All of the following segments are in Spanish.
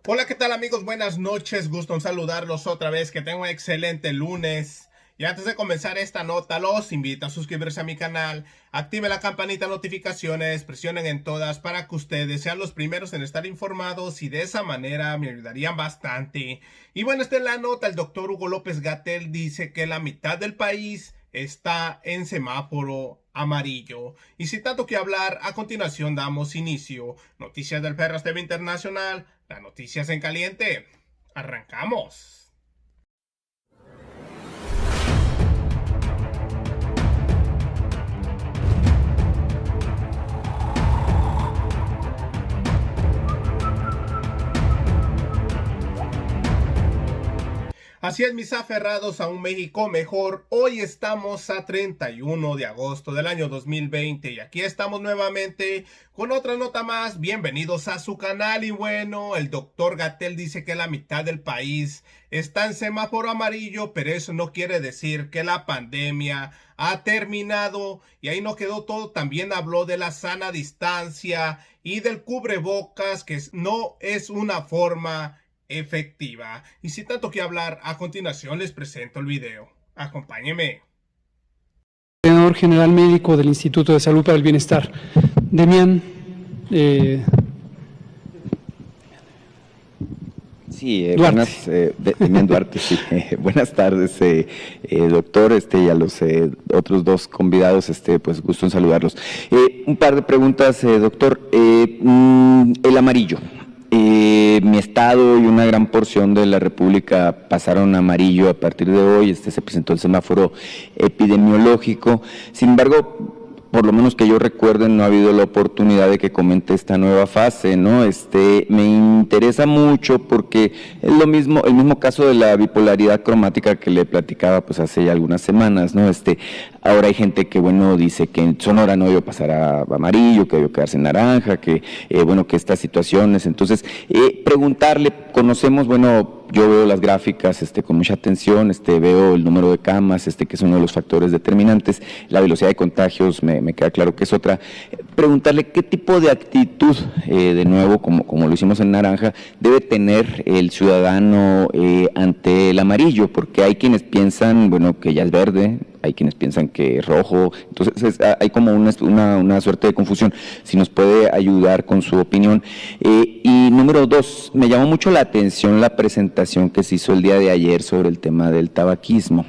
Hola, ¿qué tal amigos? Buenas noches, gusto en saludarlos otra vez, que tengan un excelente lunes. Y antes de comenzar esta nota, los invito a suscribirse a mi canal, activen la campanita de notificaciones, presionen en todas para que ustedes sean los primeros en estar informados y de esa manera me ayudarían bastante. Y bueno, esta es la nota. El doctor Hugo López-Gatell dice que la mitad del país está en semáforo amarillo. Y sin tanto que hablar, a continuación damos inicio. Noticias del Perras TV Internacional, las noticias en caliente. ¡Arrancamos! Así es, mis aferrados a un México mejor. Hoy estamos a 31 de agosto del año 2020 y aquí estamos nuevamente con otra nota más. Bienvenidos a su canal. Y bueno, el doctor Gatell dice que la mitad del país está en semáforo amarillo, pero eso no quiere decir que la pandemia ha terminado. Y ahí no quedó todo. También habló de la sana distancia y del cubrebocas, que no es una forma efectiva. Y sin tanto que hablar, a continuación les presento el video. Acompáñenme. Coordinador General Médico del Instituto de Salud para el Bienestar, Demián. Demián Duarte, sí. Buenas tardes, doctor, y a los otros dos convidados, pues gusto en saludarlos. Un par de preguntas, doctor. El amarillo. Mi estado y una gran porción de la República pasaron a amarillo a partir de hoy. Se presentó el semáforo epidemiológico. Sin embargo, por lo menos que yo recuerde, no ha habido la oportunidad de que comente esta nueva fase, ¿no? Me interesa mucho porque es lo mismo, el mismo caso de la bipolaridad cromática que le platicaba pues hace ya algunas semanas, ¿no? Ahora hay gente que, bueno, dice que en Sonora no debió pasar a amarillo, que debió quedarse en naranja, que, que estas situaciones. Entonces, preguntarle, conocemos, bueno, yo veo las gráficas con mucha atención, veo el número de camas, que es uno de los factores determinantes, la velocidad de contagios, me queda claro que es otra. Preguntarle qué tipo de actitud, de nuevo, como lo hicimos en naranja, debe tener el ciudadano ante el amarillo, porque hay quienes piensan, bueno, que ya es verde, hay quienes piensan que es rojo, entonces hay como una suerte de confusión. Si nos puede ayudar con su opinión. Y número dos, me llamó mucho la atención la presentación que se hizo el día de ayer sobre el tema del tabaquismo.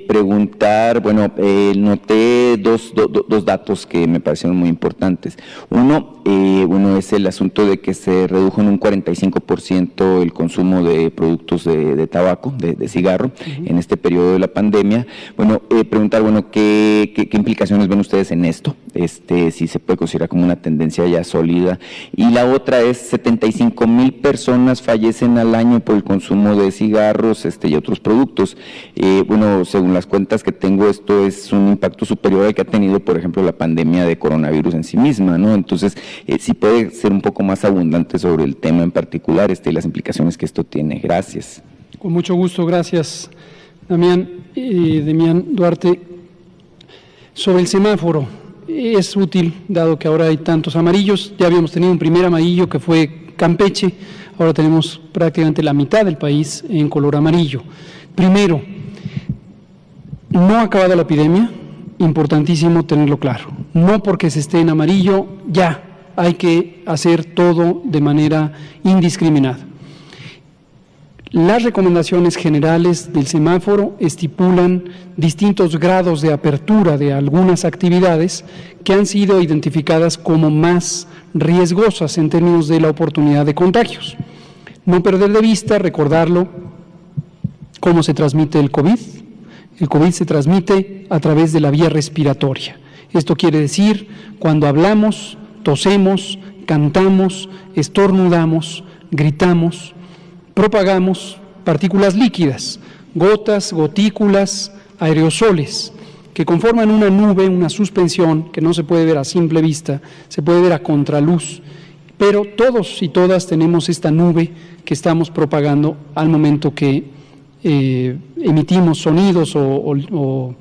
Preguntar, bueno, noté dos datos que me parecieron muy importantes. Uno, es el asunto de que se redujo en un 45% el consumo de productos de tabaco, de cigarro, en este periodo de la pandemia. Bueno, preguntar, bueno, ¿qué implicaciones ven ustedes en esto? Si se puede considerar como una tendencia ya sólida. Y la otra es 75,000 personas fallecen al año por el consumo de cigarros y otros productos. Bueno, según las cuentas que tengo, esto es un impacto superior al que ha tenido, por ejemplo, la pandemia de coronavirus en sí misma, ¿no? Entonces, si puede ser un poco más abundante sobre el tema en particular, y las implicaciones que esto tiene. Gracias. Con mucho gusto, gracias, Demián Duarte. Sobre el semáforo, es útil, dado que ahora hay tantos amarillos. Ya habíamos tenido un primer amarillo que fue Campeche, ahora tenemos prácticamente la mitad del país en color amarillo. Primero, no ha acabado la epidemia, importantísimo tenerlo claro. No porque se esté en amarillo, ya hay que hacer todo de manera indiscriminada. Las recomendaciones generales del semáforo estipulan distintos grados de apertura de algunas actividades que han sido identificadas como más riesgosas en términos de la oportunidad de contagios. No perder de vista, recordarlo, cómo se transmite el COVID. El COVID se transmite a través de la vía respiratoria. Esto quiere decir cuando hablamos, tosemos, cantamos, estornudamos, gritamos, propagamos partículas líquidas, gotas, gotículas, aerosoles, que conforman una nube, una suspensión que no se puede ver a simple vista, se puede ver a contraluz, pero todos y todas tenemos esta nube que estamos propagando al momento que emitimos sonidos o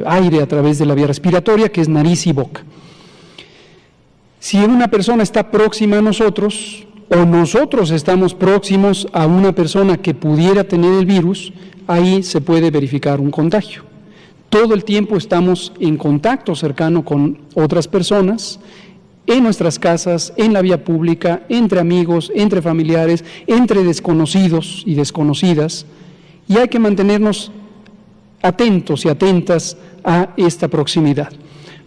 aire a través de la vía respiratoria, que es nariz y boca. Si una persona está próxima a nosotros, o nosotros estamos próximos a una persona que pudiera tener el virus, ahí se puede verificar un contagio. Todo el tiempo estamos en contacto cercano con otras personas, en nuestras casas, en la vía pública, entre amigos, entre familiares, entre desconocidos y desconocidas, y hay que mantenernos atentos y atentas a esta proximidad.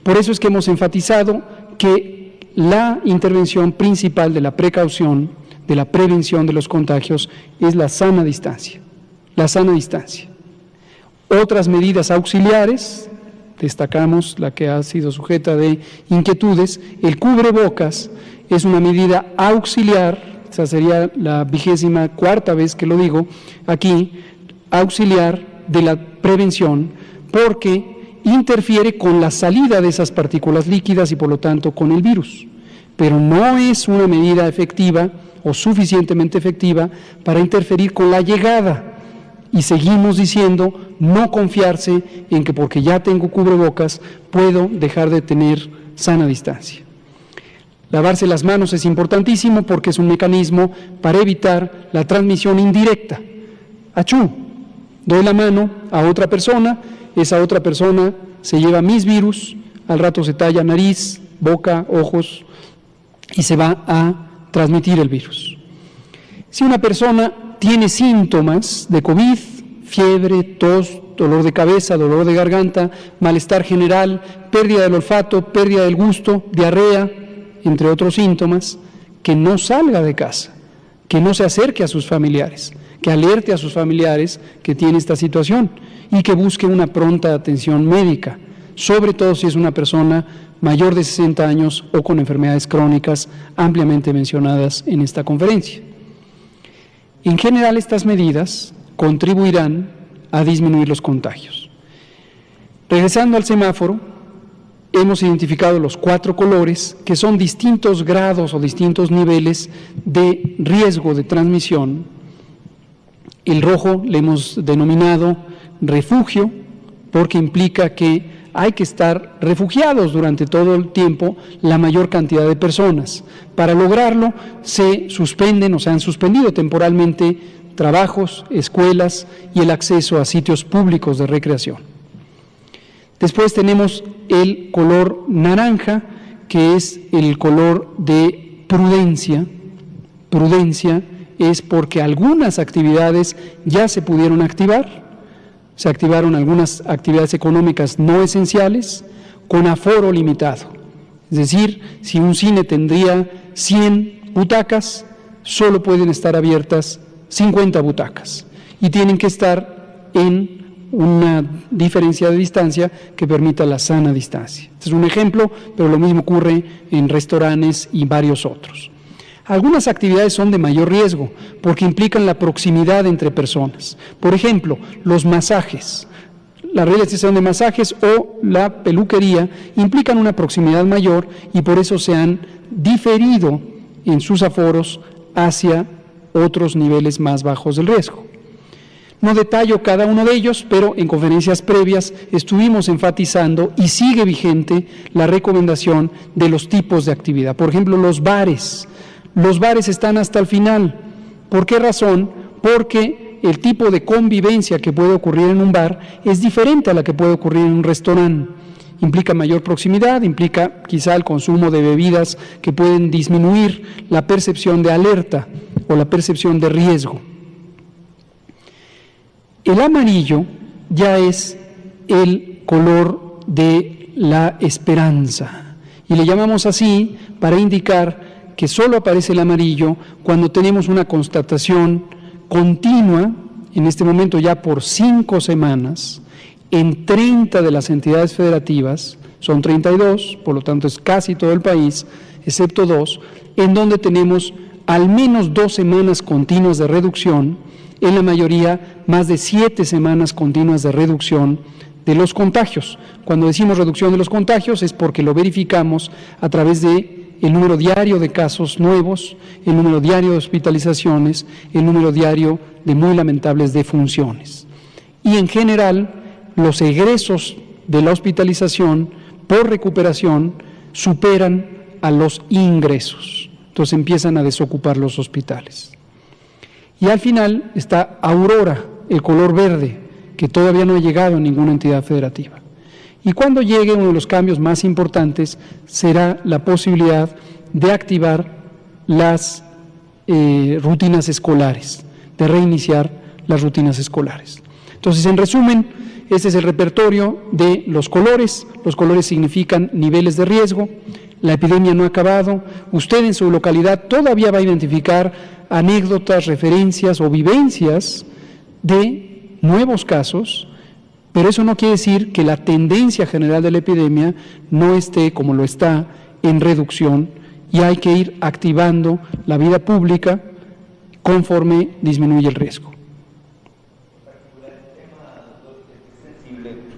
Por eso es que hemos enfatizado que la intervención principal de la precaución, de la prevención de los contagios, es la sana distancia. La sana distancia. Otras medidas auxiliares, destacamos la que ha sido sujeta de inquietudes, el cubrebocas es una medida auxiliar, esa sería la 24ª vez que lo digo aquí, auxiliar de la prevención, porque interfiere con la salida de esas partículas líquidas y por lo tanto con el virus, pero no es una medida efectiva o suficientemente efectiva para interferir con la llegada. Y seguimos diciendo no confiarse en que porque ya tengo cubrebocas puedo dejar de tener sana distancia. Lavarse las manos es importantísimo porque es un mecanismo para evitar la transmisión indirecta. Achú, doy la mano a otra persona, esa otra persona se lleva mis virus, al rato se talla nariz, boca, ojos y se va a transmitir el virus. Si una persona tiene síntomas de COVID, fiebre, tos, dolor de cabeza, dolor de garganta, malestar general, pérdida del olfato, pérdida del gusto, diarrea, entre otros síntomas, que no salga de casa, que no se acerque a sus familiares, que alerte a sus familiares que tiene esta situación y que busque una pronta atención médica, sobre todo si es una persona mayor de 60 años o con enfermedades crónicas ampliamente mencionadas en esta conferencia. En general, estas medidas contribuirán a disminuir los contagios. Regresando al semáforo, hemos identificado los 4 colores, que son distintos grados o distintos niveles de riesgo de transmisión. El rojo le hemos denominado refugio, porque implica que hay que estar refugiados durante todo el tiempo la mayor cantidad de personas. Para lograrlo se suspenden o se han suspendido temporalmente trabajos, escuelas y el acceso a sitios públicos de recreación. Después tenemos el color naranja, que es el color de prudencia. Prudencia es porque algunas actividades ya se pudieron activar. Se activaron algunas actividades económicas no esenciales con aforo limitado. Es decir, si un cine tendría 100 butacas, solo pueden estar abiertas 50 butacas y tienen que estar en una diferencia de distancia que permita la sana distancia. Este es un ejemplo, pero lo mismo ocurre en restaurantes y varios otros. Algunas actividades son de mayor riesgo porque implican la proximidad entre personas. Por ejemplo, los masajes, la realización de masajes o la peluquería implican una proximidad mayor y por eso se han diferido en sus aforos hacia otros niveles más bajos del riesgo. No detallo cada uno de ellos, pero en conferencias previas estuvimos enfatizando y sigue vigente la recomendación de los tipos de actividad. Por ejemplo, los bares. Los bares están hasta el final. ¿Por qué razón? Porque el tipo de convivencia que puede ocurrir en un bar es diferente a la que puede ocurrir en un restaurante. Implica mayor proximidad, implica quizá el consumo de bebidas que pueden disminuir la percepción de alerta o la percepción de riesgo. El amarillo ya es el color de la esperanza y le llamamos así para indicar que solo aparece el amarillo cuando tenemos una constatación continua, en este momento ya por 5 semanas, en 30 de las entidades federativas, son 32, por lo tanto es casi todo el país, excepto 2, en donde tenemos al menos 2 semanas continuas de reducción, en la mayoría más de 7 semanas continuas de reducción de los contagios. Cuando decimos reducción de los contagios es porque lo verificamos a través de el número diario de casos nuevos, el número diario de hospitalizaciones, el número diario de muy lamentables defunciones. Y en general, los egresos de la hospitalización por recuperación superan a los ingresos. Entonces empiezan a desocupar los hospitales. Y al final está Aurora, el color verde, que todavía no ha llegado a ninguna entidad federativa. Y cuando llegue, uno de los cambios más importantes será la posibilidad de activar las rutinas escolares, de reiniciar las rutinas escolares. Entonces, en resumen, este es el repertorio de los colores. Los colores significan niveles de riesgo. La epidemia no ha acabado. Usted en su localidad todavía va a identificar anécdotas, referencias o vivencias de nuevos casos, pero eso no quiere decir que la tendencia general de la epidemia no esté, como lo está, en reducción, y hay que ir activando la vida pública conforme disminuye el riesgo.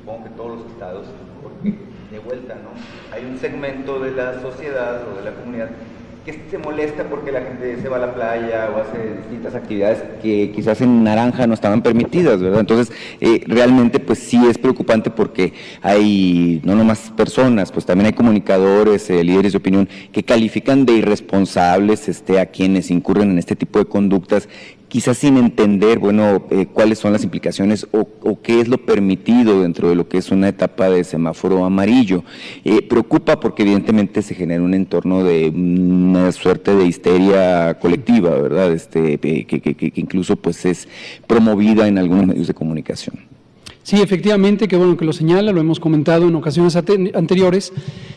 Supongo que todos los estados, porque de vuelta, ¿no? Hay un segmento de la sociedad o de la comunidad que se molesta porque la gente se va a la playa o hace distintas actividades que quizás en naranja no estaban permitidas, ¿verdad? Entonces, realmente, pues sí es preocupante porque hay no nomás personas, pues también hay comunicadores, líderes de opinión que califican de irresponsables a quienes incurren en este tipo de conductas, quizás sin entender, bueno, cuáles son las implicaciones o qué es lo permitido dentro de lo que es una etapa de semáforo amarillo. Preocupa porque evidentemente se genera un entorno de una suerte de histeria colectiva, ¿verdad? Que incluso pues es promovida en algunos medios de comunicación. Sí, efectivamente, qué bueno que lo señala, lo hemos comentado en ocasiones anteriores.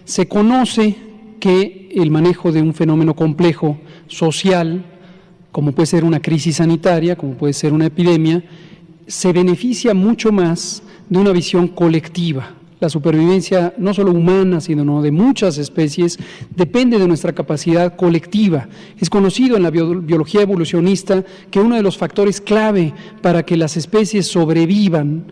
Se conoce que el manejo de un fenómeno complejo social, como puede ser una crisis sanitaria, como puede ser una epidemia, se beneficia mucho más de una visión colectiva. La supervivencia, no solo humana, sino de muchas especies, depende de nuestra capacidad colectiva. Es conocido en la biología evolucionista que uno de los factores clave para que las especies sobrevivan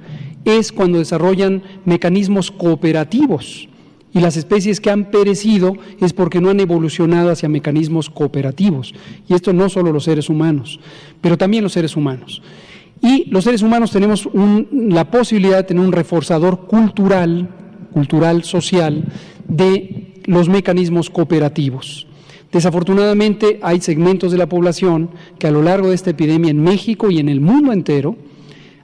es cuando desarrollan mecanismos cooperativos. Y las especies que han perecido es porque no han evolucionado hacia mecanismos cooperativos. Y esto no solo los seres humanos, pero también los seres humanos. Y los seres humanos tenemos la posibilidad de tener un reforzador cultural, social, de los mecanismos cooperativos. Desafortunadamente hay segmentos de la población que a lo largo de esta epidemia en México y en el mundo entero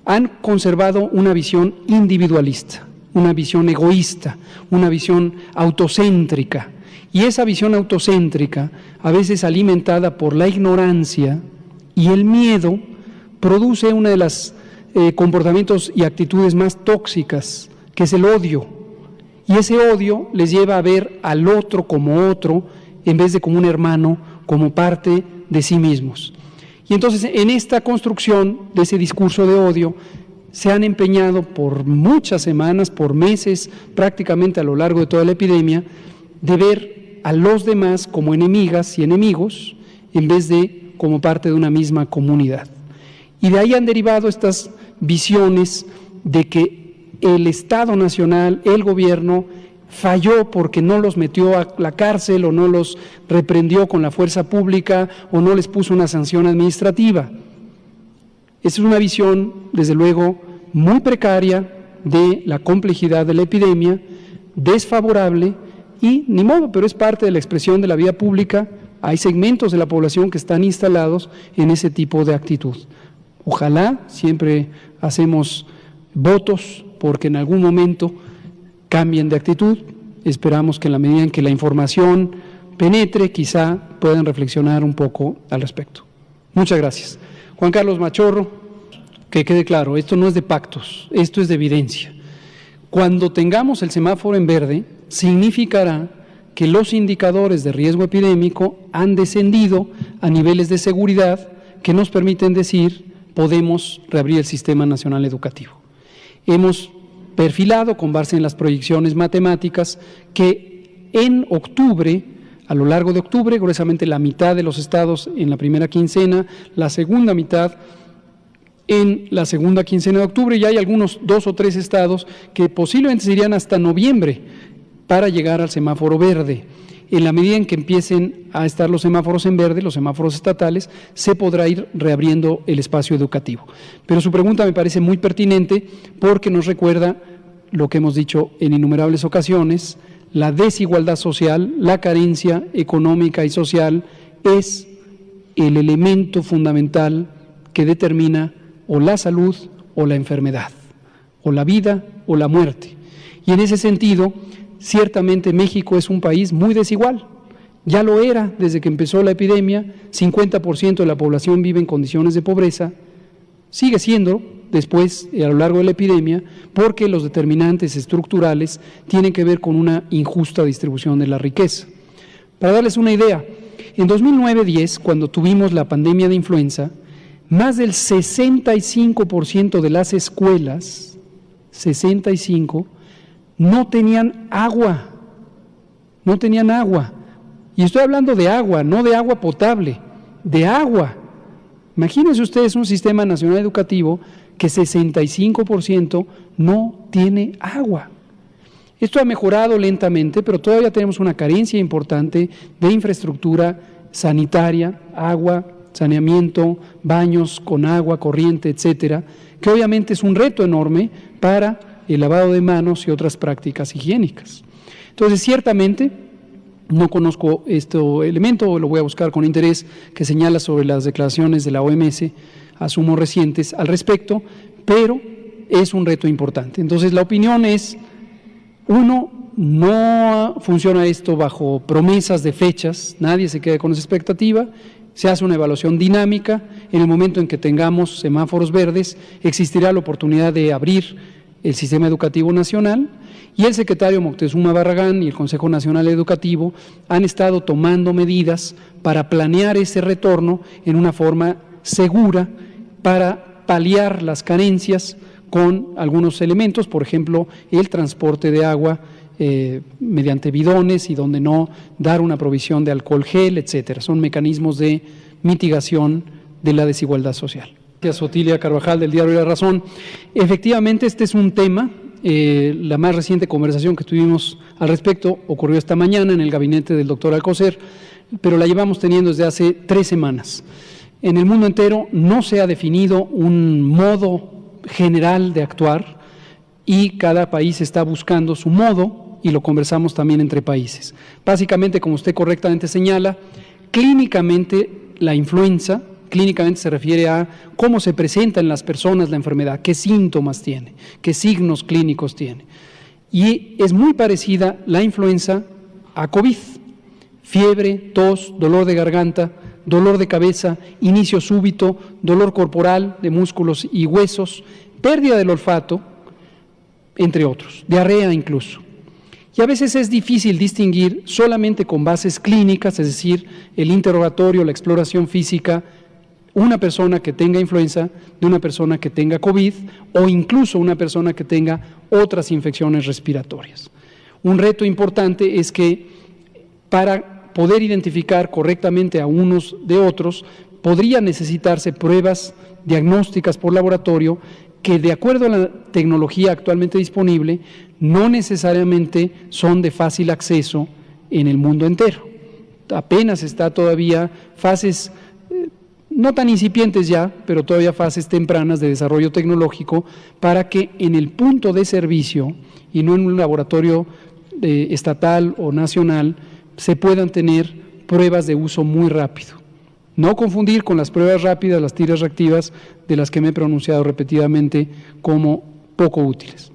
han conservado una visión individualista, una visión egoísta, una visión autocéntrica. Y esa visión autocéntrica, a veces alimentada por la ignorancia y el miedo, produce uno de los comportamientos y actitudes más tóxicas, que es el odio. Y ese odio les lleva a ver al otro como otro, en vez de como un hermano, como parte de sí mismos. Y entonces, en esta construcción de ese discurso de odio, se han empeñado por muchas semanas, por meses, prácticamente a lo largo de toda la epidemia, de ver a los demás como enemigas y enemigos, en vez de como parte de una misma comunidad. Y de ahí han derivado estas visiones de que el Estado Nacional, el gobierno, falló porque no los metió a la cárcel o no los reprendió con la fuerza pública o no les puso una sanción administrativa. Esa es una visión, desde luego, muy precaria de la complejidad de la epidemia, desfavorable y, ni modo, pero es parte de la expresión de la vida pública. Hay segmentos de la población que están instalados en ese tipo de actitud. Ojalá, siempre hacemos votos porque en algún momento cambien de actitud. Esperamos que en la medida en que la información penetre, quizá puedan reflexionar un poco al respecto. Muchas gracias. Juan Carlos Machorro, que quede claro, esto no es de pactos, esto es de evidencia. Cuando tengamos el semáforo en verde, significará que los indicadores de riesgo epidémico han descendido a niveles de seguridad que nos permiten decir podemos reabrir el Sistema Nacional Educativo. Hemos perfilado con base en las proyecciones matemáticas que en octubre, a lo largo de octubre, gruesamente la mitad de los estados en la primera quincena, la segunda mitad en la segunda quincena de octubre, y hay algunos 2 o 3 estados que posiblemente se irían hasta noviembre para llegar al semáforo verde. En la medida en que empiecen a estar los semáforos en verde, los semáforos estatales, se podrá ir reabriendo el espacio educativo. Pero su pregunta me parece muy pertinente porque nos recuerda lo que hemos dicho en innumerables ocasiones, la desigualdad social, la carencia económica y social es el elemento fundamental que determina o la salud o la enfermedad, o la vida o la muerte. Y en ese sentido, ciertamente México es un país muy desigual. Ya lo era desde que empezó la epidemia, 50% de la población vive en condiciones de pobreza, sigue siendo después, a lo largo de la epidemia, porque los determinantes estructurales tienen que ver con una injusta distribución de la riqueza. Para darles una idea, en 2009-10, cuando tuvimos la pandemia de influenza, más del 65% de las escuelas, 65%, no tenían agua. Y estoy hablando de agua, no de agua potable, de agua. Imagínense ustedes un sistema nacional educativo que 65% no tiene agua. Esto ha mejorado lentamente, pero todavía tenemos una carencia importante de infraestructura sanitaria, agua, saneamiento, baños con agua corriente, etcétera, que obviamente es un reto enorme para el lavado de manos y otras prácticas higiénicas. Entonces, ciertamente, no conozco este elemento, lo voy a buscar con interés, que señala sobre las declaraciones de la OMS, asumo recientes al respecto, pero es un reto importante. Entonces, la opinión es, uno, no funciona esto bajo promesas de fechas, nadie se queda con esa expectativa, se hace una evaluación dinámica, en el momento en que tengamos semáforos verdes, existirá la oportunidad de abrir el sistema educativo nacional, y el secretario Moctezuma Barragán y el Consejo Nacional Educativo han estado tomando medidas para planear ese retorno en una forma segura para paliar las carencias con algunos elementos, por ejemplo, el transporte de agua mediante bidones y donde no dar una provisión de alcohol gel, etcétera. Son mecanismos de mitigación de la desigualdad social. Gracias, Otilia Carvajal, del diario La Razón. Efectivamente, este es un tema. La más reciente conversación que tuvimos al respecto ocurrió esta mañana en el gabinete del doctor Alcocer, pero la llevamos teniendo desde hace 3 semanas. En el mundo entero no se ha definido un modo general de actuar y cada país está buscando su modo y lo conversamos también entre países. Básicamente, como usted correctamente señala, clínicamente la influenza, clínicamente se refiere a cómo se presenta en las personas la enfermedad, qué síntomas tiene, qué signos clínicos tiene. Y es muy parecida la influenza a COVID, fiebre, tos, dolor de garganta, dolor de cabeza, inicio súbito, dolor corporal de músculos y huesos, pérdida del olfato, entre otros, diarrea incluso. Y a veces es difícil distinguir solamente con bases clínicas, es decir, el interrogatorio, la exploración física, una persona que tenga influenza de una persona que tenga COVID o incluso una persona que tenga otras infecciones respiratorias. Un reto importante es que para poder identificar correctamente a unos de otros, podría necesitarse pruebas diagnósticas por laboratorio que, de acuerdo a la tecnología actualmente disponible, no necesariamente son de fácil acceso en el mundo entero. Apenas está todavía fases no tan incipientes ya, pero todavía fases tempranas de desarrollo tecnológico para que en el punto de servicio y no en un laboratorio estatal o nacional se puedan tener pruebas de uso muy rápido. No confundir con las pruebas rápidas, las tiras reactivas, de las que me he pronunciado repetidamente como poco útiles.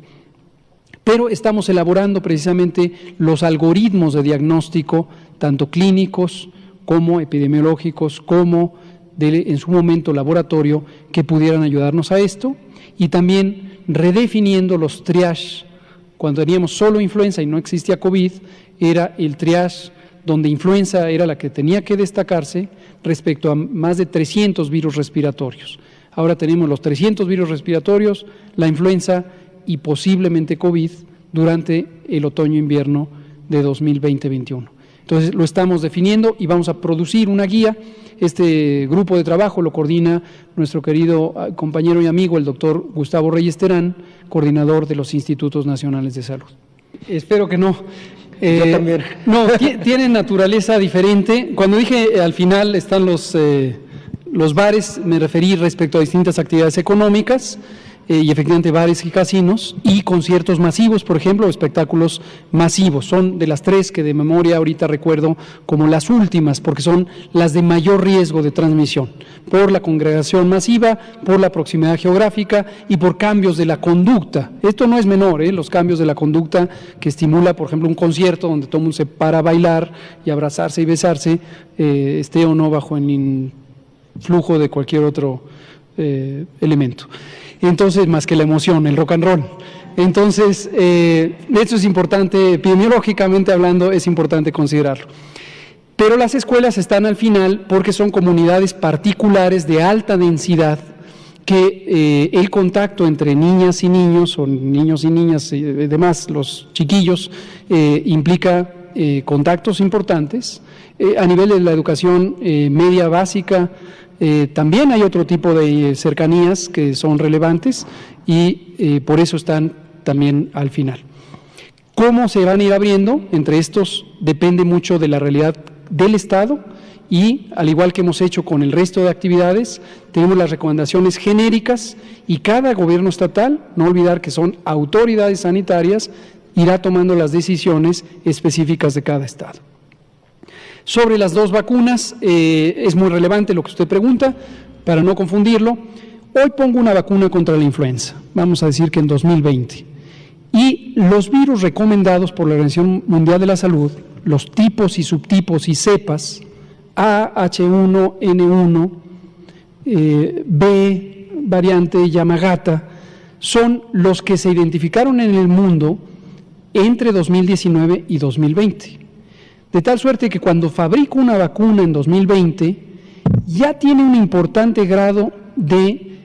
Pero estamos elaborando precisamente los algoritmos de diagnóstico, tanto clínicos como epidemiológicos, como en su momento laboratorio, que pudieran ayudarnos a esto, y también redefiniendo los triage. Cuando teníamos solo influenza y no existía COVID, era el triage donde influenza era la que tenía que destacarse respecto a más de 300 virus respiratorios. Ahora tenemos los 300 virus respiratorios, la influenza y posiblemente COVID durante el otoño-invierno de 2020-21. Entonces lo estamos definiendo y vamos a producir una guía. Este grupo de trabajo lo coordina nuestro querido compañero y amigo, el doctor Gustavo Reyes Terán, coordinador de los Institutos Nacionales de Salud. Espero que no. Yo también. No, tienen naturaleza diferente. Cuando dije al final están los bares, me referí respecto a distintas actividades económicas. y efectivamente bares y casinos, y conciertos masivos, por ejemplo, espectáculos masivos. Son de las tres que de memoria ahorita recuerdo como las últimas, porque son las de mayor riesgo de transmisión, por la congregación masiva, por la proximidad geográfica y por cambios de la conducta. Esto no es menor, los cambios de la conducta que estimula, por ejemplo, un concierto donde todo el mundo se para a bailar y abrazarse y besarse, esté o no bajo el influjo de cualquier otro elemento. Entonces, más que la emoción, el rock and roll. Entonces, esto es importante, epidemiológicamente hablando, es importante considerarlo. Pero las escuelas están al final porque son comunidades particulares de alta densidad que el contacto entre niñas y niños, o niños y niñas y demás, los chiquillos, implica contactos importantes. A nivel de la educación media básica, también hay otro tipo de cercanías que son relevantes y por eso están también al final. ¿Cómo se van a ir abriendo? Entre estos depende mucho de la realidad del Estado y, al igual que hemos hecho con el resto de actividades, tenemos las recomendaciones genéricas y cada gobierno estatal, no olvidar que son autoridades sanitarias, irá tomando las decisiones específicas de cada Estado. Sobre las dos vacunas, es muy relevante lo que usted pregunta, para no confundirlo. Hoy pongo una vacuna contra la influenza, vamos a decir que en 2020, y los virus recomendados por la Organización Mundial de la Salud, los tipos y subtipos y cepas, A, H1, N1, B, variante Yamagata, son los que se identificaron en el mundo entre 2019 y 2020. De tal suerte que cuando fabrico una vacuna en 2020, ya tiene un importante grado de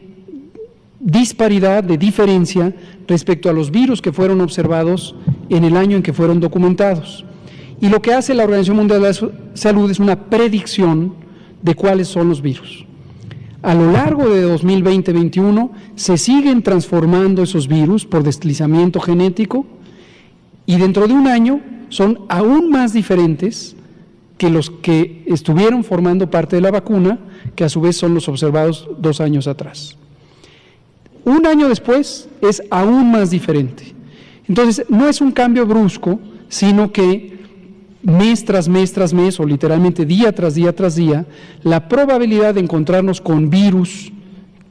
disparidad, de diferencia respecto a los virus que fueron observados en el año en que fueron documentados. Y lo que hace la Organización Mundial de la Salud es una predicción de cuáles son los virus. A lo largo de 2020-21 se siguen transformando esos virus por deslizamiento genético y dentro de un año son aún más diferentes que los que estuvieron formando parte de la vacuna, que a su vez son los observados 2 años atrás. Un año después es aún más diferente. Entonces, no es un cambio brusco, sino que mes tras mes tras mes, o literalmente día tras día tras día, la probabilidad de encontrarnos con virus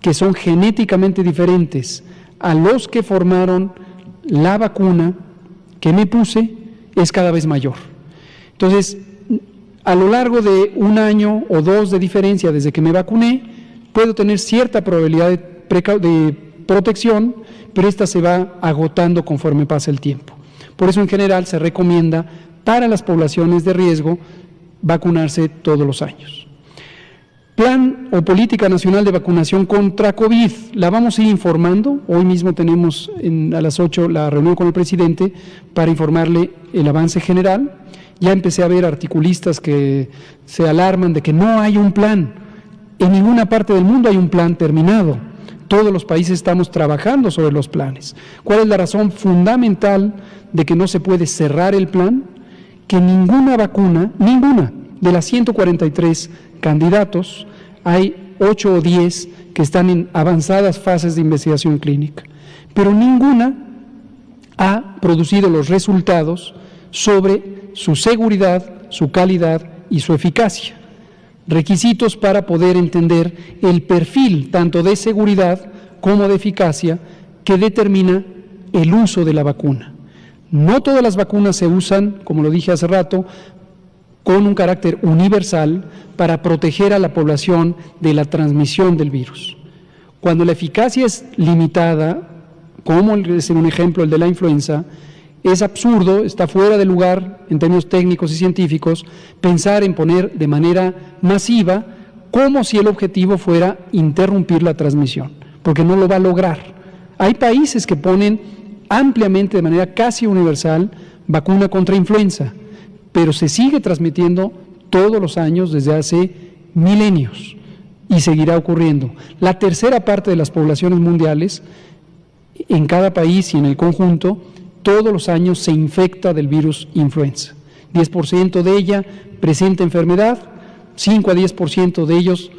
que son genéticamente diferentes a los que formaron la vacuna que me puse es cada vez mayor. Entonces, a lo largo de 1 año o 2 de diferencia desde que me vacuné, puedo tener cierta probabilidad de protección, pero esta se va agotando conforme pasa el tiempo. Por eso, en general, se recomienda para las poblaciones de riesgo vacunarse todos los años. Plan o política nacional de vacunación contra COVID, la vamos a ir informando. Hoy mismo tenemos a las 8 la reunión con el presidente para informarle el avance general. Ya empecé a ver articulistas que se alarman de que no hay un plan. En ninguna parte del mundo hay un plan terminado. Todos los países estamos trabajando sobre los planes. ¿Cuál es la razón fundamental de que no se puede cerrar el plan? Que ninguna vacuna, ninguna de las 143 candidatos, hay 8 o 10 que están en avanzadas fases de investigación clínica, pero ninguna ha producido los resultados sobre su seguridad, su calidad y su eficacia. Requisitos para poder entender el perfil tanto de seguridad como de eficacia que determina el uso de la vacuna. No todas las vacunas se usan, como lo dije hace rato, con un carácter universal para proteger a la población de la transmisión del virus. Cuando la eficacia es limitada, como es un ejemplo el de la influenza, es absurdo, está fuera de lugar en términos técnicos y científicos, pensar en poner de manera masiva como si el objetivo fuera interrumpir la transmisión, porque no lo va a lograr. Hay países que ponen ampliamente, de manera casi universal, vacuna contra influenza, pero se sigue transmitiendo todos los años desde hace milenios y seguirá ocurriendo. La tercera parte de las poblaciones mundiales, en cada país y en el conjunto, todos los años se infecta del virus influenza. 10% de ella presenta enfermedad, 5 a 10% de ellos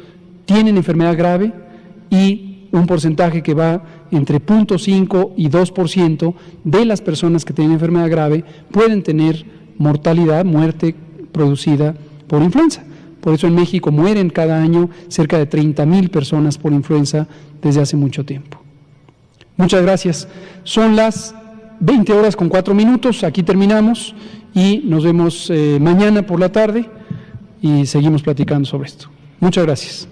tienen enfermedad grave y un porcentaje que va entre 0.5 y 2% de las personas que tienen enfermedad grave pueden tener mortalidad, muerte producida por influenza. Por eso en México mueren cada año cerca de 30,000 personas por influenza desde hace mucho tiempo. Muchas gracias. Son las 20:04. Aquí terminamos y nos vemos mañana por la tarde y seguimos platicando sobre esto. Muchas gracias.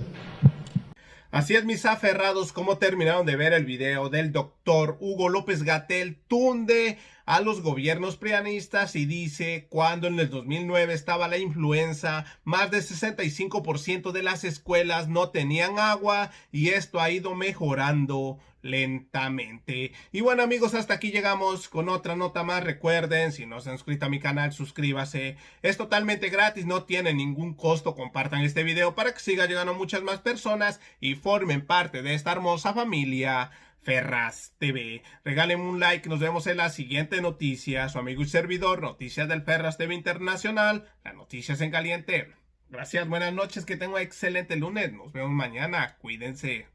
Así es, mis aferrados, como terminaron de ver el video del doctor Hugo López-Gatell, tunde a los gobiernos prianistas y dice, cuando en el 2009 estaba la influenza, más del 65% de las escuelas no tenían agua y esto ha ido mejorando lentamente. Y bueno, amigos, hasta aquí llegamos con otra nota más. Recuerden, si no se han suscrito a mi canal, suscríbase. Es totalmente gratis, no tiene ningún costo. Compartan este video para que siga llegando a muchas más personas y formen parte de esta hermosa familia Ferraz TV. Regálenme un like, nos vemos en la siguiente noticia. Su amigo y servidor, Noticias del Ferraz TV Internacional, las noticias en caliente. Gracias, buenas noches, que tengan un excelente lunes. Nos vemos mañana, cuídense.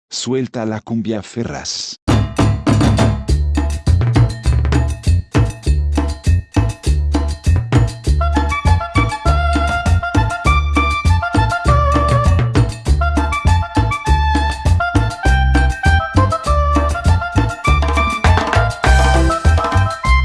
Suelta la cumbia, Ferraz.